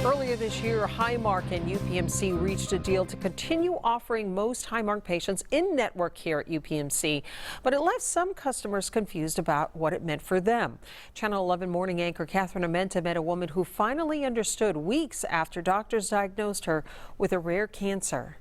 Earlier this year, Highmark and UPMC reached a deal to continue offering most Highmark patients in-network care at UPMC, but it left some customers confused about what it meant for them. Channel 11 morning anchor Catherine Amenta met a woman who finally understood weeks after doctors diagnosed her with a rare cancer.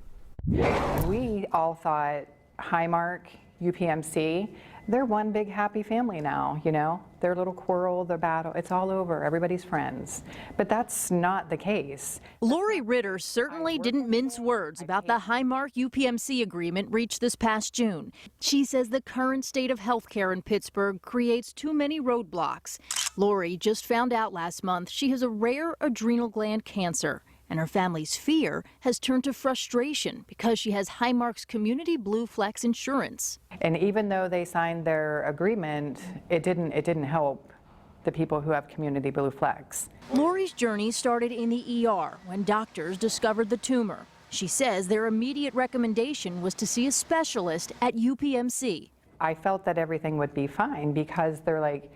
We all thought Highmark, UPMC, they're one big happy family now, you know? Their little quarrel, their battle, it's all over, everybody's friends. But that's not the case. Lori Ritter certainly didn't mince words about the Highmark UPMC agreement reached this past June. She says the current state of healthcare in Pittsburgh creates too many roadblocks. Lori just found out last month she has a rare adrenal gland cancer, and her family's fear has turned to frustration because she has Highmark's Community Blue Flex insurance. And even though they signed their agreement, it didn't help the people who have Community Blue Flex. Lori's journey started in the ER when doctors discovered the tumor. She says their immediate recommendation was to see a specialist at UPMC. I felt that everything would be fine because they're like,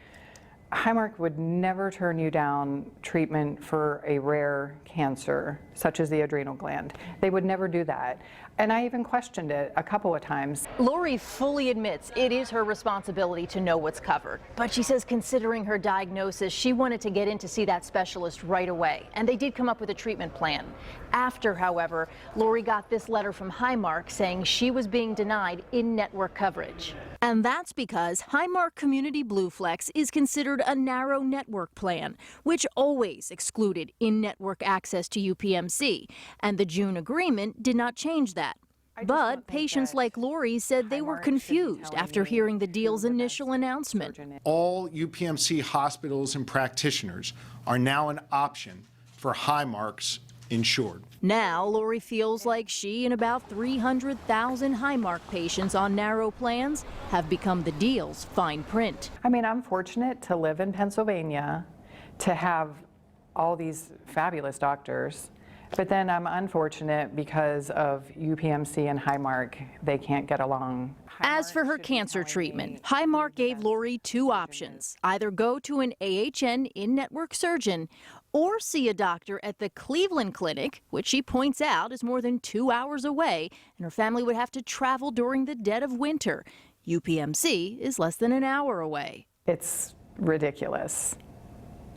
Highmark would never turn you down treatment for a rare cancer, such as the adrenal gland. They would never do that. And I even questioned it a couple of times. Lori fully admits it is her responsibility to know what's covered. But she says considering her diagnosis, she wanted to get in to see that specialist right away. And they did come up with a treatment plan. After, however, Lori got this letter from Highmark saying she was being denied in-network coverage. And that's because Highmark Community Blue Flex is considered a narrow network plan, which always excluded in-network access to UPMC. And the June agreement did not change that. But patients like Lori said they were confused after hearing the deal's initial announcement. All UPMC hospitals and practitioners are now an option for Highmark's insured. Now, Lori feels like she and about 300,000 Highmark patients on narrow plans have become the deal's fine print. I mean, I'm fortunate to live in Pennsylvania, to have all these fabulous doctors. But then I'm unfortunate because of UPMC and Highmark, they can't get along. As for her cancer treatment, Highmark gave Lori two options: either go to an AHN in-network surgeon or see a doctor at the Cleveland Clinic, which she points out is more than 2 hours away, and her family would have to travel during the dead of winter. UPMC is less than an hour away. It's ridiculous.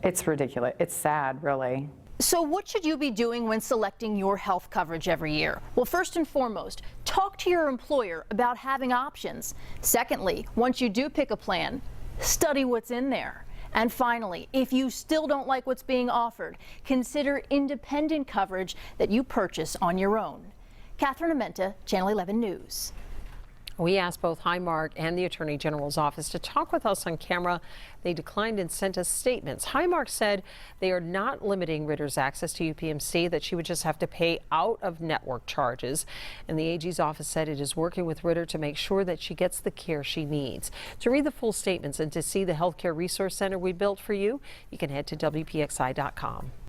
It's ridiculous. It's sad, really. So what should you be doing when selecting your health coverage every year? Well, first and foremost, talk to your employer about having options. Secondly, once you do pick a plan, study what's in there. And finally, if you still don't like what's being offered, consider independent coverage that you purchase on your own. Catherine Amenta, Channel 11 News. We asked both Highmark and the Attorney General's office to talk with us on camera. They declined and sent us statements. Highmark said they are not limiting Ritter's access to UPMC, that she would just have to pay out of network charges. And the AG's office said it is working with Ritter to make sure that she gets the care she needs. To read the full statements and to see the healthcare resource center we built for you, you can head to WPXI.com.